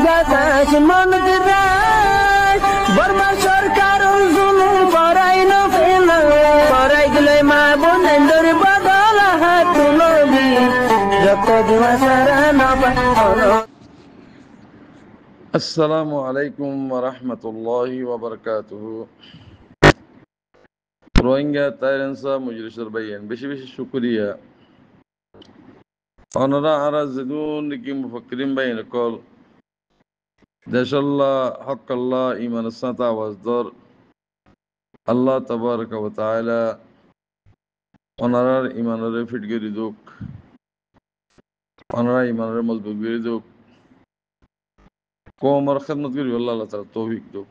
বাতাস মন দিরাই বর্মা সরকার জুলুম করাই না ফেলা করাই গেলে মা বোনেদের বদল হাত তুলবি যত দিবা সারা না পালো। আসসালামু আলাইকুম ওয়া রাহমাতুল্লাহি ওয়া বারাকাতুহু। রোহিঙ্গা তাইরেন্সা মজলিসের বাইন বেশি বেশি শুকরিয়া। অনরা আরা জেদুন কি মুফাক্কিরিন বাইন কল দেশাল্লাহ হক্কাল্লাহ ইমান সাতা ওয়াজদর আল্লাহ তাবারকা ওয়া তাআলা অনারার ইমানরে ফিট গরি দুক, অনারা ইমানরে মজবুত গরি দুক, কওমর খিদমত করি আল্লাহ তাআলা তৌফিক দুক,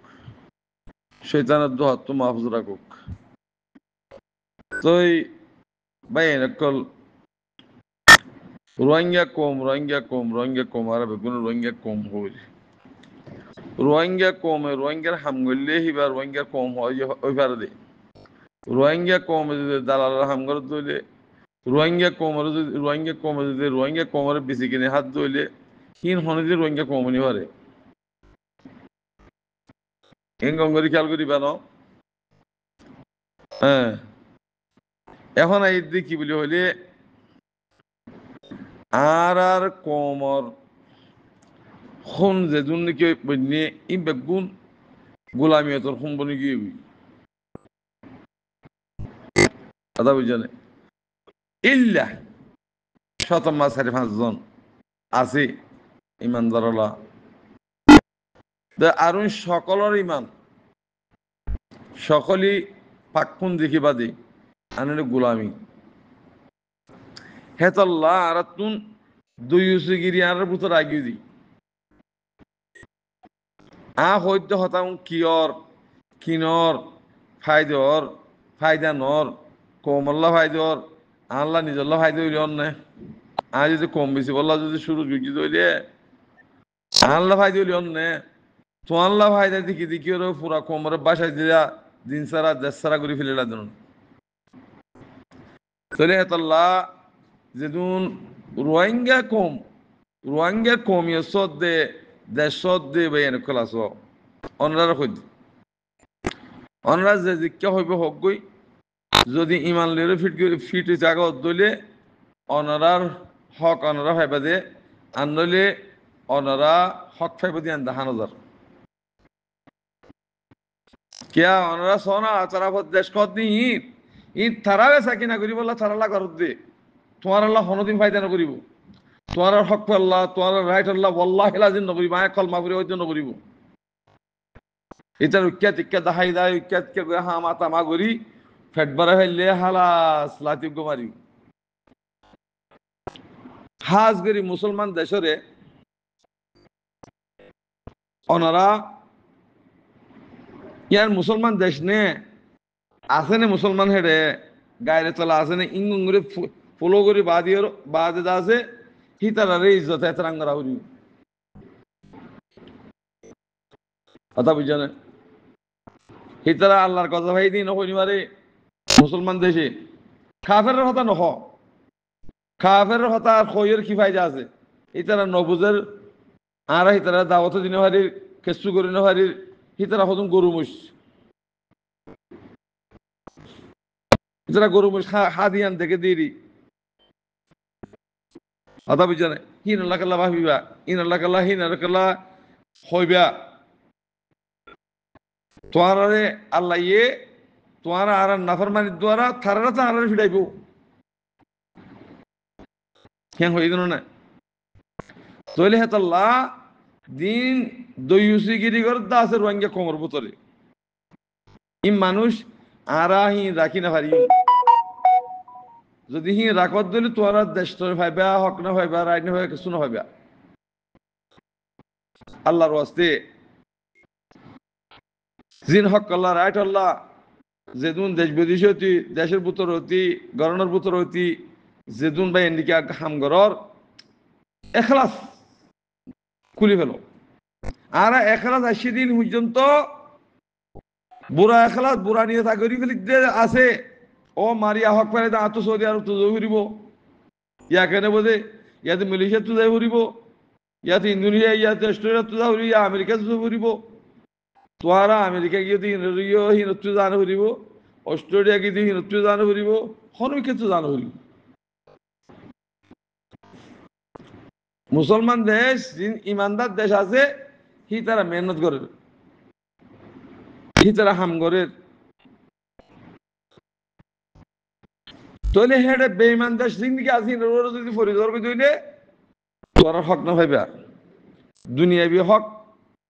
শয়তানের দুহাত তো মাহফুজ রাখুক। তোই বাইন কল রোহিঙ্গা কম আর বেগুন রোহিঙ্গা কম হই রোহিঙ্গার হামগল্লে হিবার রোহিঙ্গা কম হই পারে দে রোহিঙ্গা কম যদি দালাল হামগর দইলে রোহিঙ্গা কমরে বেশি কিনে হাত দইলে হিন হনে যে রোহিঙ্গা কম নি পারে হিন গঙ্গরি খেয়াল করি বানো। হ্যাঁ, এখন এই কি বলি হইলে আর কমর খন যে দুর্নীতি বন্যে ই বেগুন গোলামিয়তর খন বনি গিয়ে কথা বুঝানে ইল্লা শতমা 4-5 জন আছে ইমানদারলা আর সকলের ইমান সকলই পাকুন দেখিবাদী আনলে গোলামি হেতল্লাহ আর তুন দুই গিরি আর ভিতর আগিয়ে দি হইতে হতাম কিনর ফায়দা নর কমল্লা ফায়দর আল্লাহ নিজল্লা ফায়দা হইলে অন্যে যদি কম বেশি বললা যদি শুরু জুজি দইলে আল্লাহ ফায়দা হইলে অন্যে তো আল্লাহ ফায়দা দেখি ওর পুরা কমরে বাসায় দিয়া দিন সারা দেশ সারা করে ফেলে দেন চলে হেতল্লাহ যেদিন রোহিঙ্গা কম দে দেশ দে বেন খোলাস অনরা খুঁজ অনরা যে জিজ্ঞা হইবে হক গই যদি ইমান লেরে ফিট হয়েছে আগে দইলে অনরার হক অনরা ফাইবা দে আনলে অনরা হক ফাইবা দিয়ে আন 10,000 কিয়া অনরা সোনা তারা দেশ কত নি ঈদ তারাবে সাকিনা করি বললা তারালা করত দে তোমার আল্লাহ হনদিন ফায়দা না করিব তোমার হক আল্লাহ তোমার রাইট আল্লাহ ওয়াল্লাহি লাজিম নকরিব মায়া কলমা করে ওই জন্য করিব এটার উক্কা দাহাই দাই উক্কা হা মাতা মা গরি ফেটবারে ফেললে হালাস লাতি মারি হাজ গরি মুসলমান দেশরে অনারা ইয়ার মুসলমান দেশ নে আছে নে মুসলমান হেডে গায়ের তলা আছে নে ইঙ্গুরে ফলো করি বাদে দা আছে হিতারে ইজ্জত এতরাঙ্গরা হরি কথা বুঝানে হিতারা আল্লাহর কথা ভাই দিন হইনিবারে মুসলমান দেশে কাফের কথা নহ কাফের কথা আর খইয়ের কি ফায়দা আছে হিতারা নবুজের আর হিতারা দাওয়াত দিনে হারির কেসু করি হারির হিতারা হতুম গরু মুস হিতারা গরু মুস হাদিয়ান দেখে দিরি কথা বুঝানে হিন আল্লাহ কাল্লা ভাবিবা ইন আল্লাহ কাল্লা হিন আল্লাহ কাল্লা হইবা তোমার আল্লাহ তোমার আর নাফরমানির দ্বারা থারারা তো আর ফিরাইব কেন হয়ে গেল না তৈলে হেতাল্লাহ দিন দইউসি গিরিগর দা আছে রোহিঙ্গা কমর বোতলে ই মানুষ আরা হি রাখি না পারি যদি হি রাখত দিলে তোমার দেশ ভাইবা হক না ভাইবা রাইট না ভাইবা কিছু না ভাইবা আল্লাহর ওয়াস্তে জিন হক আল্লাহ রাইট আল্লাহ যেদুন দেশ বিদেশ হতি দেশের ভিতর হতি গরনের ভিতর হতি যেদুন ভাই এদিকে হামগরর এখলাস খুলি ফেলো আর এখলাস 80 দিন পর্যন্ত বুড়া এখলাস বুড়া নিয়ে থাকি ফেলি আছে ও মারিয়া হক ফেলে আতো সৌদি আরব তো যাই ফুরিব ইয়াকে বোধে ইয়াতে মিলিশিয়া তো যাই ফুরিব ইয়াতে ইন্দোনেশিয়া ইয়াতে অস্ট্রেলিয়া তো যা হইব আমেরিকা তো ফুরিব তোহারা আমেরিকা গিয়ে তো হিনত্ব জানো ফুরিব অস্ট্রেলিয়া গিয়ে হিনত্ব জানো ফুরিব হনমিকে তো জানো ফুরিব মুসলমান দেশ ইমানদার দেশ আছে হি তারা মেহনত করে হি তারা হাম করে তাহলে হেডে বেঈমান দেশ জিন্দিগি আসি ওরা যদি পরিদর করে দিলে তোরা হক না পাইবা দুনিয়াবি হক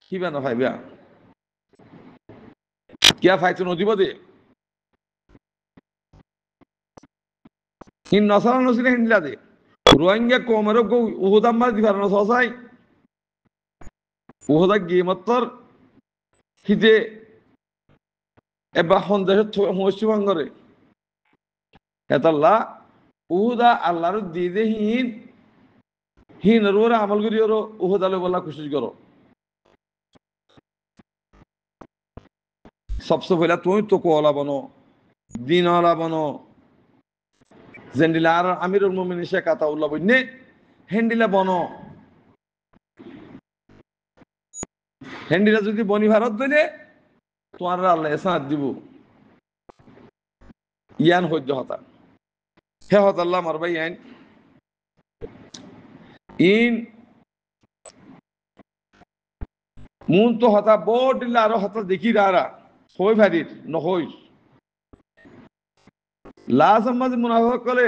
কিবা না পাইবা কিয়া ফাইতো নদীব দে হিন নসারা নসিলে হিন্দিলা দে রোহিঙ্গা কোমর গো উহুদাম্মা দিবার নসাই উহুদা গিমত্তর হিতে এবা হন্দেশ হইছি ভাঙ্গরে এতাল্লাহ উহুদা আল্লাহর দিদে হিন রোরা আমল করি ওর উহুদালে বলা কোশিশ করো সবচেয়ে পহলা তুমি তো কোলা বনো দিনওয়ালা বনো জেন্ডিলা আর আমিরুল মুমিনিন শেখ আতাউল্লাহ বন্যে হেন্ডিলা বনো হেন্ডিলা যদি বনি ভারত দিলে তোমার আল্লাহ এসাদ দিব ইয়ান হজ্জ হতা হে হত আল্লাহ মারবাই আইন ইন মুন তো হতা বড় দিলা আর হতা দেখি রারা হই ভারির নহই লাজমাজ মুনাফিক কলে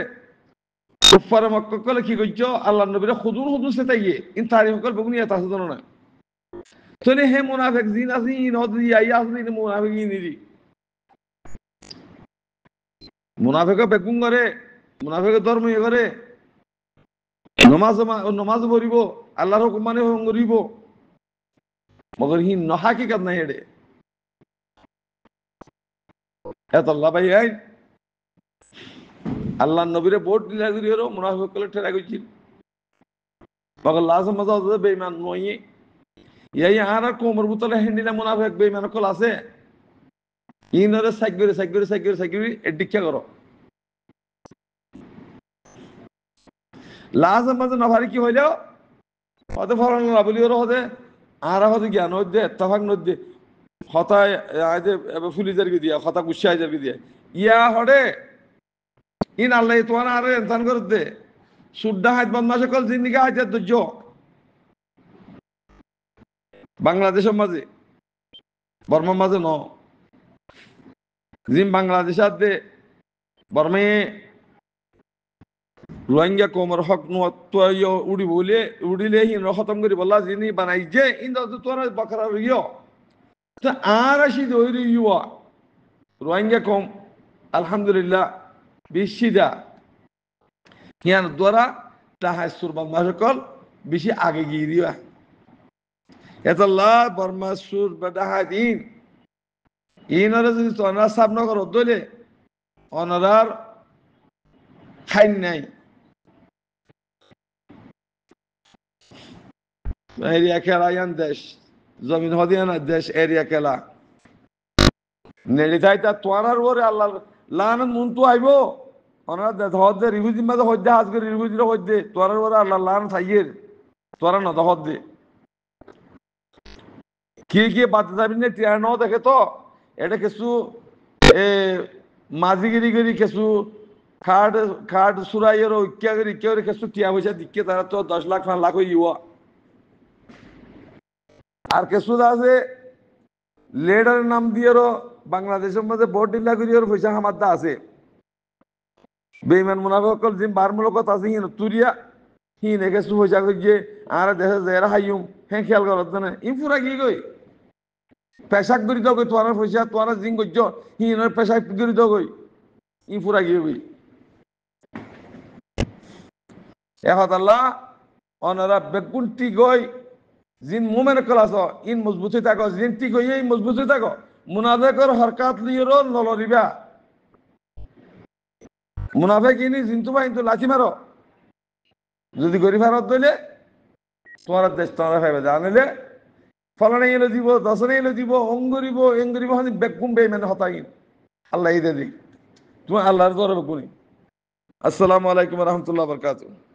কুফার মক্কা কলে কি কইছো আল্লাহ নবীরা খুদুন খুদুন সে তাইয়ে ইন তারিখ কল বগুনি এটা আছে না তোলে হে মুনাফিক জিন আছে ইন হদি আইয়া আছে ইন মুনাফিক ইনিরি মুনাফিক বেগুন করে মুনাফিক ধর্ম ইয়ে করে নমাজ পড়িব আল্লাহর হুকুম মানে করিব মগর হি নহাকিকাত নাই এডে এত আল্লাহ ভাই আই আল্লাহ নবীরে ভোট দিলা করি হলো মুনাফিক কলে ঠেলা কইছিল মগর লাজ মজা হতে বেঈমান নই ইয়াই আর কোমর বুতলে হেন্ডিলা মুনাফিক বেঈমান কল আছে ইনরে সাইগরে এডিক্ষা করো লাজ মজা নভারি কি হইলো হতে ফরন না বলি ওর হতে আর হতে জ্ঞান হইতে তফাক নদে হতায় আইদে ফুলিজারকে দিয়া হতা গুছাইজারকে দিয়া ইয়া হড়ে ইন আল্লাহ তোমার আরে ইনসান করতে সুড্ডা হাত বদমাশ কল জিন্দিগি হাইতে দুর্য বাংলাদেশের মাঝে বর্মার মাঝে ন জিম বাংলাদেশ আদে বর্মে রোহিঙ্গা কোমর হক নুয় উড়ি বলে উড়িলে হিন খতম করি বললা যিনি বানাই যে ইন তোর বকরা রইয় তো আর আসি দইরি ইউয়া রোহিঙ্গা কম আলহামদুলিল্লাহ বিশিদা হিয়ান দ্বারা তাহাই সুরবান মাসকল বেশি আগে গিয়ে দিয়া এতাল্লাহ বর্মা সুর বেদাহা দিন ইনরা যদি তোমরা সাব না করো দলে অনরার খাইন নাই এরিয়া খেলা ইয়ান দেশ জমিন হদিয়ানা দেশ এরিয়া খেলা নেড়ি থাইতা তোয়ারার ওরে আল্লাহ লানত মুনতু আইব ওনারা হদে রিভুজি মাঝে হদ্দে হাজ করে রিভুজির হদ্দে তোয়ারার ওরে আল্লাহ লান থাইয়ের তোরা না হদ্দে কি বাদ যাবি না টিয়ার ন দেখে তো এটা কিছু মাঝিগিরি করি কিছু খাট সুরাইয়ের ঐক্যা করি কেউ কিছু টিয়া পয়সা দিকে তারা তো 10 লাখ 5 লাখ হইয়া আর কিছু আছে লেডার নাম দিয়ে বাংলাদেশের মধ্যে ভোট দিলা করি পয়সা আমার দা আছে বেইমান মুনাফিক জিম বারমূলকত আছে হিন তুরিয়া হিন কিছু পয়সা করিয়ে আর দেশে জেরা হাইম হ্যাঁ খেয়াল করত না ইমপুরা কি কই পেশাক করি দাও কই তোরা পয়সা তোরা জিং গজ্জ হিনের পেশাক করি দাও কই ইমপুরা কি কই এখন আল্লাহ অনারা বেগুনটি গই জিন মুমেন ক্লাস ইন মজবুত হয়ে থাকো জিন ঠিক হয়ে মজবুত হয়ে থাকো মুনাফেকর হরকাত লিয়েরও নলরিবা মুনাফেক ইনি জিন্তু বা কিন্তু লাঠি মারো যদি গরিব হারত দইলে তোমার দেশ তোমরা ভাইবে জানিলে ফলানে এলো দিব দশনে এলো দিব অঙ্গরিব এঙ্গরিব হানি বেগুন বে মানে হতাই আল্লাহ ঈদে দিক তুমি আল্লাহর দরবে গুনি আসসালামু আলাইকুম ওয়া রাহমাতুল্লাহি ওয়া বারাকাতুহু